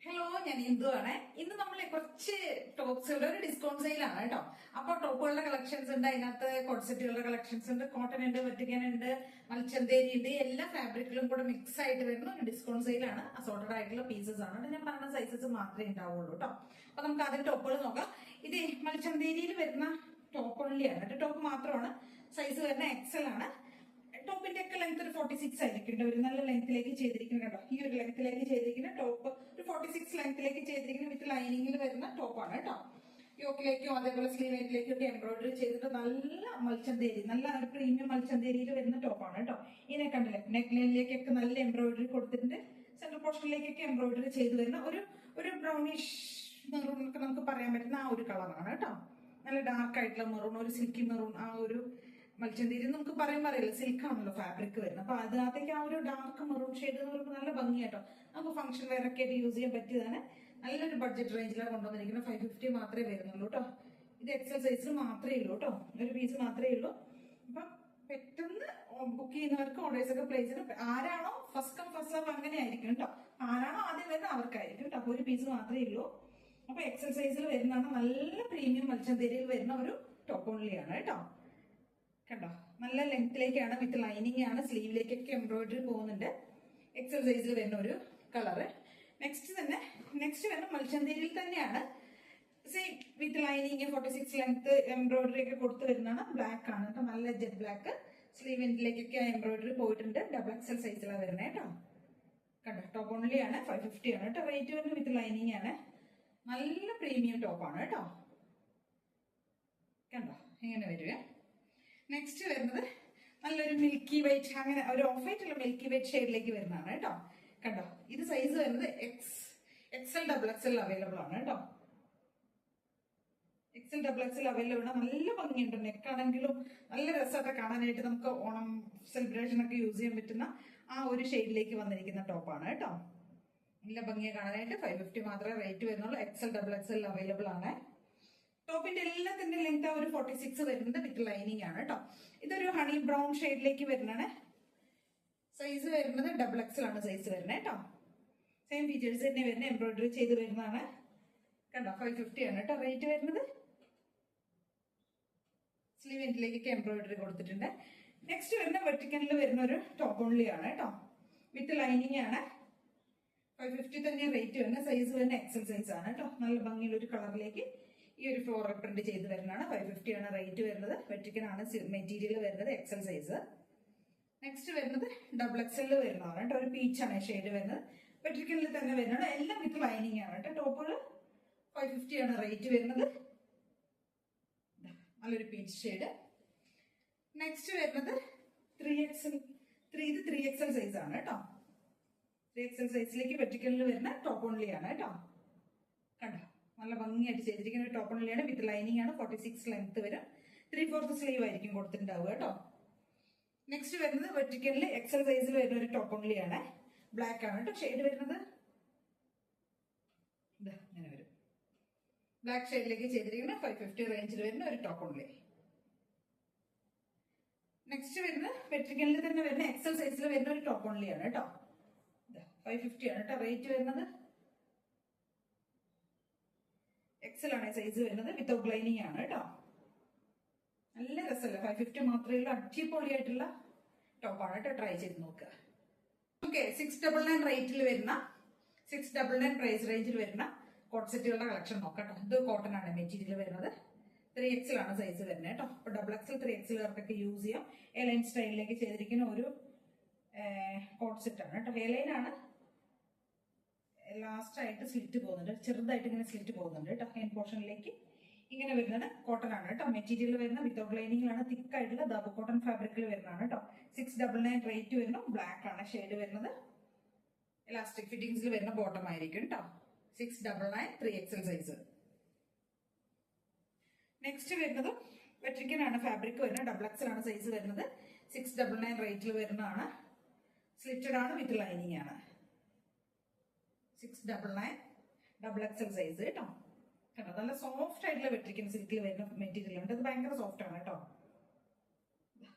Hello, ഞാൻ ഇന്ദു ആണ്. ഇന്ന് നമ്മൾ കുറച്ച് ടോപ്സുകളുടെ ഒരു ഡിസ്കൗണ്ട് സെയിലാണ് കേട്ടോ. അപ്പൊ ടോപ്പുകളുടെ കളക്ഷൻസ് ഉണ്ട്, അതിനകത്ത് കോട്ട്സെറ്റുകളുടെ കളക്ഷൻസ് ഉണ്ട്, കോട്ടൺ ഉണ്ട്, വെട്ടിക്കൻ ഉണ്ട്, മൽച്ചന്തേരി ഉണ്ട്. എല്ലാ ഫാബ്രിക്കിലും കൂടെ മിക്സ് ആയിട്ട് വരുന്ന ഒരു ഡിസ്കൗണ്ട് സെയിലാണ്. അസോർട്ടഡ് ആയിട്ടുള്ള പീസസ് ആണ്. ഞാൻ പറഞ്ഞ സൈസസ് മാത്രമേ ഉണ്ടാവുള്ളൂ കേട്ടോ. അപ്പൊ നമുക്ക് ആദ്യം ടോപ്പുകൾ നോക്കാം. ഇത് മൽച്ചന്തേരിയിൽ വരുന്ന ടോപ്പ് ഓൺലിയാണ് കേട്ടോ. ടോപ്പ് മാത്രമാണ്. സൈസ് വരുന്ന എക്സൽ ആണ്. ടോപ്പിന്റെ ഒക്കെ ലെങ്ത് ഒരു 46 ആയിരിക്കും. ഒരു നല്ല ലെങ്ത്തിലേക്ക് ചെയ്തിരിക്കുന്ന കേട്ടോ. ഈ ഒരു ലെങ്ത്തിലേക്ക് ചെയ്തിരിക്കുന്ന ടോപ്പ് ഒരു 46 ലെങ്ത്തിലേക്ക് ചെയ്തിരിക്കുന്ന വിത്ത് ലൈനിങ്ങിൽ വരുന്ന ടോപ്പാണ് കേട്ടോ. യോക്കിലേക്കും അതേപോലെ സ്ലീവേറ്റിലേക്കും ഒക്കെ എംബ്രോയിഡറി ചെയ്തിട്ട് നല്ല മൽച്ചന്തേരി, നല്ല ഒരു പ്രീമിയം മൽച്ചന്തേരിയിൽ വരുന്ന ടോപ്പാണ് കേട്ടോ. ഇതിനെ കണ്ടില്ലേ, നെക്ക് ലൈനിലേക്കൊക്കെ നല്ല എംബ്രോയിഡറി കൊടുത്തിട്ടുണ്ട്. സെൻട്രൽ പോർഷനിലേക്കൊക്കെ എംബ്രോയിഡറി ചെയ്ത് വരുന്ന ഒരു ബ്രൗണിഷ് മെറൂൺ ഒക്കെ നമുക്ക് പറയാൻ പറ്റുന്ന ആ ഒരു കളറാണ് കേട്ടോ. നല്ല ഡാർക്ക് ആയിട്ടുള്ള മെറൂൺ, ഒരു സിൽക്കി മെറൂൺ, ആ ഒരു മൽച്ചന്തേരി നമുക്ക് പറയുമ്പോൾ അറിയില്ല, സിൽക്കാണല്ലോ ഫാബ്രിക് വരുന്നത്. അപ്പൊ അതിനകത്തേക്ക് ആ ഒരു ഡാർക്ക് മെറൂൺ ഷെയ്ഡ് എന്ന് പറയുമ്പോൾ നല്ല ഭംഗിയാട്ടോ. നമുക്ക് ഫംഗ്ഷൻ വെയർ ഒക്കെ ആയിട്ട് യൂസ് ചെയ്യാൻ പറ്റിയതാണ്. നല്ലൊരു ബഡ്ജറ്റ് റേഞ്ചിലാണ് കൊണ്ടുവന്നിരിക്കുന്നത്. 550 മാത്രമേ വരുന്നുള്ളൂ കേട്ടോ. ഇത് എക്സൽ സൈസിൽ മാത്രമേ ഉള്ളൂ കേട്ടോ. ഒരു പീസ് മാത്രമേ ഉള്ളൂ. അപ്പൊ പെട്ടെന്ന് ബുക്ക് ചെയ്യുന്നവർക്ക് ഓർഡേഴ്സ് ഒക്കെ പ്ലേസ് ചെയ്ത്, ആരാണോ ഫസ്റ്റ് കം ഫസ്റ്റ് സർവ് അങ്ങനെ ആയിരിക്കും കേട്ടോ. ആരാണോ ആദ്യം വരുന്നത് അവർക്കായിരിക്കും കേട്ടോ. അപ്പൊ ഒരു പീസ് മാത്രമേ ഉള്ളൂ. അപ്പൊ എക്സൽ സൈസിൽ വരുന്നതാണ്. നല്ല പ്രീമിയം മൽച്ചന്തേരിയിൽ വരുന്ന ഒരു ടോപ്പ് ഓൺലിയാണ് കേട്ടോ. കണ്ടോ, നല്ല ലെങ്ത്തിലേക്കാണ്, വിത്ത് ലൈനിങ് ആണ്. സ്ലീവിലേക്കൊക്കെ എംബ്രോയിഡറി പോകുന്നുണ്ട്. എക്സൽ സൈസിൽ വരുന്ന ഒരു കളറ്. നെക്സ്റ്റ് വരുന്ന മൽച്ചന്തേരിയിൽ തന്നെയാണ്. Same with lining 46 length embroidery ഒക്കെ കൊടുത്തു വരുന്നതാണ്. ബ്ലാക്ക് ആണ് കേട്ടോ, നല്ല ജെറ്റ് ബ്ലാക്ക്. സ്ലീവിലേക്കൊക്കെ എംബ്രോയിഡറി പോയിട്ടുണ്ട്. ഡബിൾ എക്സൽ സൈസിലാണ് വരുന്നത് കേട്ടോ. കണ്ടോ, ടോപ്പ് ഓൺലി ആണ്. 550 ആണ് കേട്ടോ. റേറ്റ് വരുന്നത് വിത്ത് ലൈനിങ് ആണ്. നല്ല പ്രീമിയം ടോപ്പാണ് കേട്ടോ. കണ്ടോ, ഇങ്ങനെ വരുവേ. നെക്സ്റ്റ് വരുന്നത് നല്ലൊരു മിൽക്കി വൈറ്റ്, അങ്ങനെ ഒരു ഓഫ് വൈറ്റ് ഉള്ള മിൽക്കി വൈറ്റ് ഷെയ്ഡിലേക്ക് വരുന്നതാണ് കേട്ടോ. കണ്ടോ, ഇത് സൈസ് വരുന്നത് എക്സൽ ഡബിൾ എക്സൽ അവൈലബിൾ ആണ് കേട്ടോ. എക്സൽ ഡബിൾ എക്സൽ അവൈലബിൾ ആണ്. നല്ല ഭംഗിയുണ്ട്. നെക്കാണെങ്കിലും നല്ല രസമൊക്കെ കാണാനായിട്ട്. നമുക്ക് ഓണം സെലിബ്രേഷൻ ഒക്കെ യൂസ് ചെയ്യാൻ പറ്റുന്ന ആ ഒരു ഷെയ്ഡിലേക്ക് വന്നിരിക്കുന്ന ടോപ്പാണ് കേട്ടോ. നല്ല ഭംഗിയെ കാണാനായിട്ട്. 550 മാത്രമേ റേറ്റ് വരുന്നുള്ളൂ. എക്സൽ ഡബിൾ എക്സൽ അവൈലബിൾ ആണ്. ടോപ്പിന്റെ എല്ലാത്തിന്റെ ലെങ്ത് ഒരു 46 വരുന്നത് വിത്ത് ലൈനിങ് ആണ് കേട്ടോ. ഇതൊരു ഹണി ബ്രൗൺ ഷെയ്ഡിലേക്ക് വരുന്നതാണ്. സൈസ് വരുന്നത് ഡബിൾ എക്സൽ ആണ് സൈസ് വരുന്നത് കേട്ടോ. സെയിം ഫീച്ചേഴ്സ് തന്നെ വരുന്ന, എംബ്രോയിഡറി ചെയ്ത് വരുന്നതാണ്. കണ്ടോ, 550 ആണ് കേട്ടോ റേറ്റ് വരുന്നത്. സ്ലീവ് എൻഡിലേക്കൊക്കെ എംബ്രോയിഡറി കൊടുത്തിട്ടുണ്ട്. നെക്സ്റ്റ് വരുന്ന വെർട്ടിക്കലിൽ വരുന്ന ഒരു ടോപ്പ് ഓൺലി ആണ് കേട്ടോ. വിത്ത് ലൈനിങ് ആണ്. 550 തന്നെ റേറ്റ് വരുന്നത്. സൈസ് വരുന്ന എക്സൽ സൈസ് ആണ് കേട്ടോ. നല്ല ഭംഗിയുള്ള ഒരു കളറിലേക്ക് ഈ ഒരു ഫ്ലോറൽ പ്രിന്റ് ചെയ്ത് വരുന്നതാണ്. 550 ആണ് റേറ്റ് വരുന്നത്. വെർട്ടിക്കൽ ആണ് മെറ്റീരിയൽ വരുന്നത്. XL size. നെക്സ്റ്റ് വരുന്നത് ഡബിൾ എക്സലിൽ വരുന്നതാണ് കേട്ടോ. ഒരു പീച്ചാണ് ഷെയ്ഡ് വരുന്നത്. വെർട്ടിക്കലിൽ തന്നെ വരുന്നത്. എല്ലാം വിത്ത് ലൈനിങ് ആണ് കേട്ടോ. ടോപ്പുകൾ 550 ആണ് റേറ്റ് വരുന്നത്. നല്ലൊരു പീച്ച് ഷെയ്ഡ്. നെക്സ്റ്റ് വരുന്നത് 3XL. ഇത് 3XL സൈസ് ആണ് കേട്ടോ. 3XL സൈസിലേക്ക് വെർട്ടിക്കലിൽ വരുന്ന ടോപ്പ് ഓൺലി ആണ് കേട്ടോ. കണ്ടോ, നല്ല ഭംഗിയായിട്ട് ചെയ്തിരിക്കുന്ന ഒരു ടോപ്പ് ഓൺലിയാണ്. വിത്ത് ലൈനിങ് ആണ്. 46 ലെങ്ത് വരും. 3/4 സ്ലീവ് ആയിരിക്കും കൊടുത്തിട്ടുണ്ടാവുക കേട്ടോ. നെക്സ്റ്റ് വരുന്നത് വെർട്ടിക്കലിൽ എക്സൽ സൈസിൽ വരുന്ന ഒരു ടോപ്പ് ഓൺലിയാണ്. ബ്ലാക്ക് ആണ് കേട്ടോ ഷെയ്ഡ് വരുന്നത്. ഇങ്ങനെ വരും. ബ്ലാക്ക് ഷെയ്ഡിലേക്ക് ചെയ്തിരിക്കുന്ന 550 റേഞ്ചിൽ വരുന്ന ഒരു ടോപ്പ് ഓൺലി. നെക്സ്റ്റ് വരുന്നത് വെർട്ടിക്കലിൽ തന്നെ വരുന്ന എക്സൽ സൈസിൽ വരുന്ന ഒരു ടോപ്പ് ഓൺലിയാണ് കേട്ടോ. 550 ആണ് കേട്ടോ റേറ്റ് വരുന്നത്. എക്സൽ ആണ് സൈസ് വരുന്നത്. വിത്തൗട്ട് ലൈനിങ് ആണ് കേട്ടോ. നല്ല രസമല്ലേ. 550 മാത്രമേ ഉള്ളൂ. അടിപൊളിയായിട്ടുള്ള ടോപ്പാണ് കേട്ടോ. ട്രൈ ചെയ്ത് നോക്കുക. ഓക്കെ, 699 റേറ്റിൽ വരുന്ന 699 പ്രൈസ് റേഞ്ചിൽ വരുന്ന കോട്ട് സെറ്റുകളുടെ കളക്ഷൻ നോക്കാം. ഇത് കോട്ടൺ ആണ് മെറ്റീരിയൽ വരുന്നത്. 3XL ആണ് സൈസ് വരുന്നത് കേട്ടോ. അപ്പൊ ഡബിൾ എക്സൽ 3XL കാർക്കൊക്കെ യൂസ് ചെയ്യാം. എയർലൈൻ സ്റ്റൈലിലേക്ക് ചെയ്തിരിക്കുന്ന ഒരു കോട്ട് സെറ്റ് ആണ് കേട്ടോ. എയർലൈൻ ആണ്. ലാസ്റ്റ് ആയിട്ട് സ്ലിറ്റ് പോകുന്നുണ്ട്. ചെറുതായിട്ട് ഇങ്ങനെ സ്ലിറ്റ് പോകുന്നുണ്ട് കേട്ടോ. ഹാൻഡ് പോർഷനിലേക്ക് ഇങ്ങനെ വരുന്നത് കോട്ടൺ ആണ് കേട്ടോ. മെറ്റീരിയൽ വരുന്ന വിത്തൗട്ട് ലൈനിങ്ങിലാണ്. തിക്ക് ആയിട്ടുള്ള ദബ് കോട്ടൺ ഫാബ്രിക്കിൽ വരുന്നതാണ് കേട്ടോ. 699 റേറ്റ് വരുന്നു. ബ്ലാക്ക് ആണ് ഷെയ്ഡ് വരുന്നത്. ഇലാസ്റ്റിക് ഫിറ്റിംഗ്സിൽ വരുന്ന ബോട്ടം ആയിരിക്കും കേട്ടോ. 699 3XL സൈസ്. നെക്സ്റ്റ് വരുന്നത് വെട്രിക്കൻ ആണ് ഫാബ്രിക് വരുന്നത്. ഡബിൾ എക്സൽ ആണ് സൈസ് വരുന്നത്. 699 റേറ്റിൽ വരുന്നതാണ്. സ്ലിറ്റഡ് ആണ് വിത്ത് ലൈനിങ് ആണ്. 699 ഡബിൾ എക്സൽ സൈസ് കേട്ടോ. കണ്ടോ, നല്ല സോഫ്റ്റ് ആയിട്ടുള്ള വെട്രിക്കൻ സിൽക്കിൽ വരുന്ന മെറ്റീരിയൽ ഉണ്ട്. അത് ഭയങ്കര സോഫ്റ്റ് ആണ് കേട്ടോ.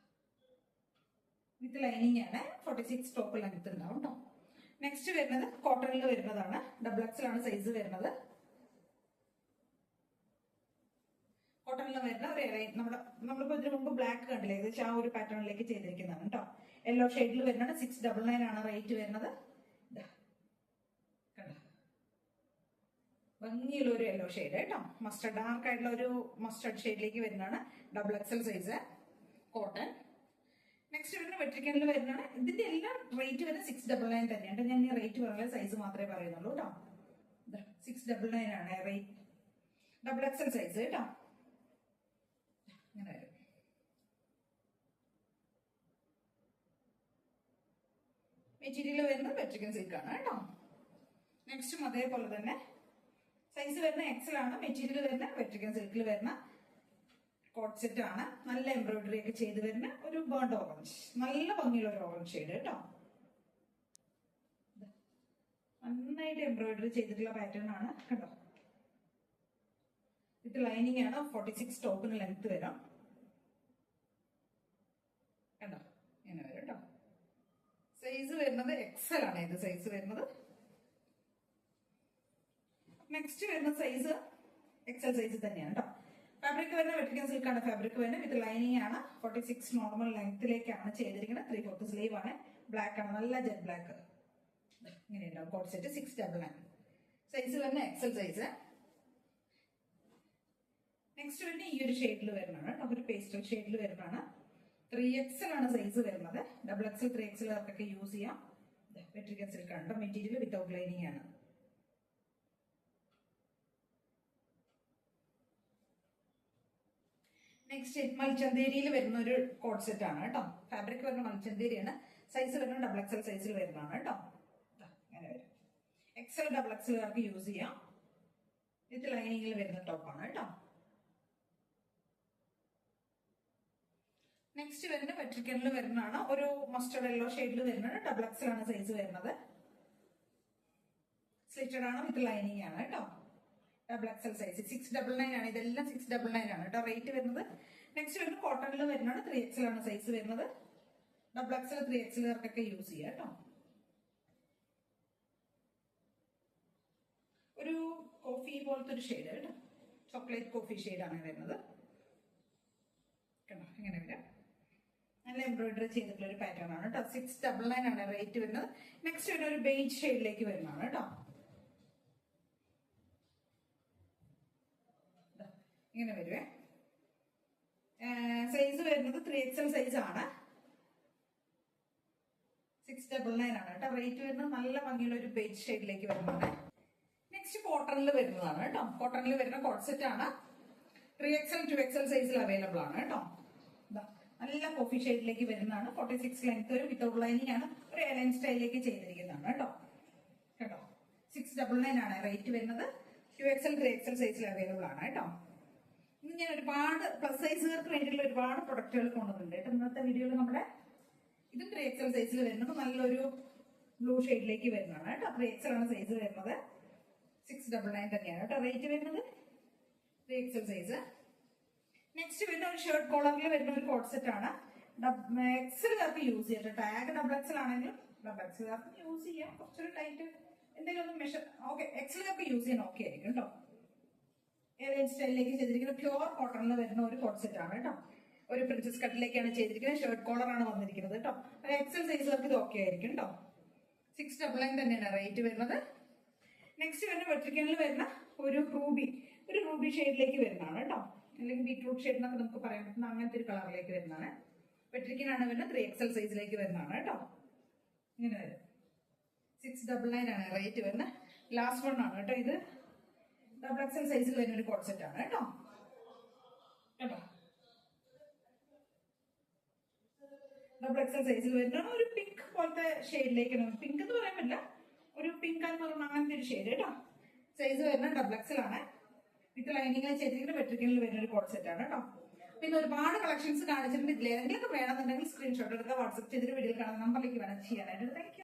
വിത്ത് ലൈനിങ് ആണ്. 46 ടോപ്പ് ലെങ്ത് ഉണ്ടാവും കേട്ടോ. നെക്സ്റ്റ് വരുന്നത് കോട്ടണിൽ വരുന്നതാണ്. ഡബിൾ എക്സൽ ആണ് സൈസ് വരുന്നത്. കോട്ടണിൽ വരുന്ന ഒരു നമ്മളിപ്പോ ഇതിനു മുമ്പ് ബ്ലാക്ക് കണ്ടില്ലേ, ഏകദേശം ആ ഒരു പാറ്റേണിലേക്ക് ചെയ്തിരിക്കുന്നതാണ് കേട്ടോ. യെല്ലോ ഷെയ്ഡിൽ വരുന്നത് 699 ആണ് റേറ്റ് വരുന്നത്. ഭംഗിയുള്ള ഒരു യെല്ലോ ഷെയ്ഡ് കേട്ടോ. മസ്റ്റർഡ് ഡാർക്ക് ആയിട്ടുള്ള ഒരു മസ്റ്റർഡ് ഷെയ്ഡിലേക്ക് വരുന്നതാണ്. Double XL size cotton. Next വരുന്ന വെട്രിക്കനിൽ വരുന്നതാണ്. ഇതിന്റെ എല്ലാം റേറ്റ് വരുന്നത് 699 തന്നെയാണ്. ഞാൻ ഈ റേറ്റ് പറയുന്നത് സൈസ് മാത്രമേ പറയുന്നുള്ളൂ കേട്ടോ. 699 ആണ് റേറ്റ്. ഡബിൾ എക്സൽ സൈസ് കേട്ടോ. ഇങ്ങനെ വരും. മെറ്റീരിയൽ വരുന്നത് വെട്രിക്കൻ സിൽക്ക് ആണ് കേട്ടോ. നെക്സ്റ്റും അതേപോലെ തന്നെ സൈസ് വരുന്ന എക്സൽ ആണ്. മെറ്റീരിയൽ വരുന്ന വെട്രിക്കൻ സിൽക്കിൽ വരുന്ന കോട്ട് സെറ്റ് ആണ്. നല്ല എംബ്രോയിഡറി ഒക്കെ ചെയ്ത് വരുന്ന ഒരു ബേൺഡ് ഓറഞ്ച്, നല്ല ഭംഗിയുള്ള ഒരു ഓറഞ്ച് ഷെയ്ഡ് കേട്ടോ. നന്നായിട്ട് എംബ്രോയിഡറി ചെയ്തിട്ടുള്ള പാറ്റേൺ ആണ് കേട്ടോ. ഇത് ലൈനിങ് ആണ്. 46 ടോപ്പിന് ലെങ്ത് വരാം കേട്ടോ. ഇങ്ങനെ വരും കേട്ടോ. സൈസ് വരുന്നത് എക്സൽ ആണ്. ഇത് സൈസ് വരുന്നത്. നെക്സ്റ്റ് വരുന്ന സൈസ് എക്സൽ സൈസ് തന്നെയാണ് കേട്ടോ. ഫാബ്രിക് വരുന്ന വെട്രിക്കൻ സിൽക്ക് ആണ്. ഫാബ്രിക് വരുന്നത് വിത്ത് ലൈനിങ് ആണ്. 46 നോർമൽ ലെങ്ത്തിലേക്കാണ് ചെയ്തിരിക്കുന്നത്. 3/4 സ്ലീവ് ആണ്. ബ്ലാക്ക് ആണ്, നല്ല ജെറ്റ് ബ്ലാക്ക്. ഇങ്ങനെ ഉണ്ടാവും കോട്ട് സെറ്റ്. 699 സൈസ് വരുന്ന എക്സൽ സൈസ്. നെക്സ്റ്റ് വരുന്ന ഈ ഒരു ഷെയ്ഡിൽ വരുന്നതാണ് കേട്ടോ. ഒരു പേസ്റ്റൽ ഷെയ്ഡിൽ വരുന്നതാണ്. 3XL ആണ് സൈസ് വരുന്നത്. ഡബിൾ എക്സൽ 3XL അവർക്കൊക്കെ യൂസ് ചെയ്യാം. വെട്രിക്കൻ സിൽക്ക് ആണ്. മെറ്റീരിയൽ വിത്തൗട്ട് ലൈനിങ് ആണ്. നെക്സ്റ്റ് മൽച്ചന്തേരിയിൽ വരുന്ന ഒരു കോട്ട് സെറ്റ് ആണ് കേട്ടോ. ഫാബ്രിക് വരുന്ന മൽച്ചന്തേരിയാണ്. സൈസ് വരുന്ന ഡബിൾ എക്സൽ സൈസിൽ വരുന്നതാണ് കേട്ടോ. അങ്ങനെ വരും. എക്സൽ ഡബിൾ എക്സലുകാർക്ക് യൂസ് ചെയ്യാം. വിത്ത് ലൈനിങ്ങിൽ വരുന്ന ടോപ്പാണ് കേട്ടോ. നെക്സ്റ്റ് വരുന്ന വെട്രിക്കനിൽ വരുന്നതാണ്. ഒരു മസ്റ്റർഡ് യെല്ലോ ഷെയ്ഡിൽ വരുന്നത്. ഡബിൾ എക്സൽ ആണ് സൈസ് വരുന്നത്. സ്ലിറ്റഡ് ആണ്, വിത്ത് ലൈനിങ് ആണ് കേട്ടോ. ഡബിൾ എക്സൽ സൈസ് 699 ആണ്. ഇതെല്ലാം 699 ആണ് കേട്ടോ റേറ്റ് വരുന്നത്. നെക്സ്റ്റ് വരുന്നത് കോട്ടണിൽ വരുന്നതാണ്. 3XL ആണ് സൈസ് വരുന്നത്. ഡബിൾ എക്സൽ 3XLകാർക്കൊക്കെ യൂസ് ചെയ്യാം കേട്ടോ. ഒരു കോഫി പോലത്തെ ഒരു ഷെയ്ഡ് കേട്ടോ. ചോക്ലേറ്റ് കോഫി ഷെയ്ഡാണ് വരുന്നത് കേട്ടോ. ഇങ്ങനെ വരാം. നല്ല എംബ്രോയിഡറി ചെയ്തിട്ടുള്ള ഒരു പാറ്റേൺ ആണ് കേട്ടോ. 699 ആണ് റേറ്റ് വരുന്നത്. നെക്സ്റ്റ് വരുന്ന ഒരു ബേജ് ഷെയ്ഡിലേക്ക് വരുന്നതാണ് കേട്ടോ. ഇങ്ങനെ വരുവേ. സൈസ് വരുന്നത് 3XL സൈസ് ആണ്. 699 ആണ് കേട്ടോ റേറ്റ് വരുന്നത്. നല്ല ഭംഗിയുള്ള ഒരു ബേജ് ഷെയ്ഡിലേക്ക് വരുന്നതാണ്. നെക്സ്റ്റ് കോട്ടണിൽ വരുന്നതാണ് കേട്ടോ. കോട്ടണിൽ വരുന്ന കോട്ട് സെറ്റ് ആണ്. 3XL 2XL സൈസിൽ അവൈലബിൾ ആണ് കേട്ടോ. നല്ല കോഫി ഷെയ്ഡിലേക്ക് വരുന്നതാണ്. 46 ലെങ്ത് ഒരു വിത്തൗട്ട് ലൈനിങ് ആണ്. ഒരു എലൈൻ സ്റ്റൈലിലേക്ക് ചെയ്തിരിക്കുന്നതാണ് കേട്ടോ. കേട്ടോ 699 ആണ് റേറ്റ് വരുന്നത്. 2XL 3XL സൈസിൽ അവൈലബിൾ ആണ് കേട്ടോ. ഇന്ന് ഞാൻ ഒരുപാട് പ്ലസ് സൈസുകാർക്ക് വേണ്ടിയിട്ടുള്ള ഒരുപാട് പ്രൊഡക്റ്റുകൾ കൊണ്ടുവന്നിട്ടുണ്ട് കേട്ടോ. ഇന്നത്തെ വീഡിയോയിൽ നമ്മുടെ ഇതും 3XL സൈസിൽ വരുന്നത്. നല്ലൊരു ബ്ലൂ ഷെയ്ഡിലേക്ക് വരുന്നതാണ് കേട്ടോ. 3XL ആണ് സൈസ് വരുന്നത്. 699 തന്നെയാണ് കേട്ടോ റേറ്റ് വരുന്നത്. 3XL size. നെക്സ്റ്റ് വരുന്ന ഒരു ഷർട്ട് കോളറിൽ വരുന്ന ഒരു കോട്ട് സെറ്റ് ആണ്. എക്സലുകാർക്ക് യൂസ് ചെയ്യാം. ടാഗ് ഡബിൾ എക്സൽ ആണെങ്കിലും ഡബിൾ എക്സലുകാർക്ക് യൂസ് ചെയ്യാം. കുറച്ചൊരു ടൈറ്റ് എന്തെങ്കിലും ഒന്ന് മെഷർ ഓക്കെ. എക്സലുകാർക്ക് യൂസ് ചെയ്യാൻ ഓക്കെ ആയിരിക്കും കേട്ടോ. ഏതെങ്കിലും സ്റ്റൈലിലേക്ക് ചെയ്തിരിക്കുന്ന പ്യുവർ കോട്ടണിൽ വരുന്ന ഒരു കോട്ട് സെറ്റ് ആണ് കേട്ടോ. ഒരു പ്രിൻസസ് കട്ടിലേക്കാണ് ചെയ്തിരിക്കുന്നത്. ഷർട്ട് കോളർ ആണ് വന്നിരിക്കുന്നത് കേട്ടോ. എക്സൽ സൈസുകാർക്ക് ഇത് ഓക്കെ ആയിരിക്കും കേട്ടോ. 699 തന്നെയാണ് റേറ്റ് വരുന്നത്. നെക്സ്റ്റ് വരുന്ന വെട്രിക്കനിൽ വരുന്ന ഒരു റൂബി ഷെയ്ഡിലേക്ക് വരുന്നതാണ് കേട്ടോ. അല്ലെങ്കിൽ ബീറ്റ്റൂട്ട് ഷെയ്ഡ് എന്നൊക്കെ നമുക്ക് പറയാൻ പറ്റുന്ന അങ്ങനത്തെ ഒരു കളറിലേക്ക് വരുന്നതാണ്. വെട്രിക്കനാണ് വരുന്നത്. 3XL സൈസിലേക്ക് വരുന്നതാണ് കേട്ടോ. ഇങ്ങനെ വരും. 699 ആണ് റേറ്റ് വരുന്നത്. ലാസ്റ്റ് വൺ ആണ് കേട്ടോ. ഇത് ഡബിൾ എക്സൽ സൈസിൽ വരുന്ന ഒരു കോട്ട് സെറ്റ് ആണ് കേട്ടോ. കേട്ടോ ഡബിൾ എക്സൽ സൈസിൽ വരുന്ന ഒരു പിങ്ക് പോലത്തെ ഷെയ്ഡിലേക്കാണ്. പിങ്ക് എന്ന് പറയാൻ പറ്റില്ല, ഒരു പിങ്ക് എന്ന് പറഞ്ഞ അങ്ങനത്തെ ഒരു ഷെയ്ഡ് കേട്ടോ. സൈസ് വരുന്ന ഡബിൾ എക്സൽ ആണ്. വിത്ത് ലൈനിങ്ങിൽ ചെയ്തിരിക്കുന്ന വെട്രിക്കനിൽ വരുന്ന ഒരു കോട്ട് സെറ്റ് ആണ് കേട്ടോ. പിന്നെ ഒരുപാട് കളക്ഷൻസ് കാണിച്ചിട്ടുണ്ട്. ഇതിലേതെങ്കിലും വേണമെന്നുണ്ടെങ്കിൽ സ്ക്രീൻഷോട്ട് എടുക്കുക. വാട്സ്ആപ്പ് ചെയ്തിട്ട് വീഡിയോ കാണുന്ന നമ്പറിലേക്ക് വേണം ചെയ്യാനായിട്ട്. Thank you.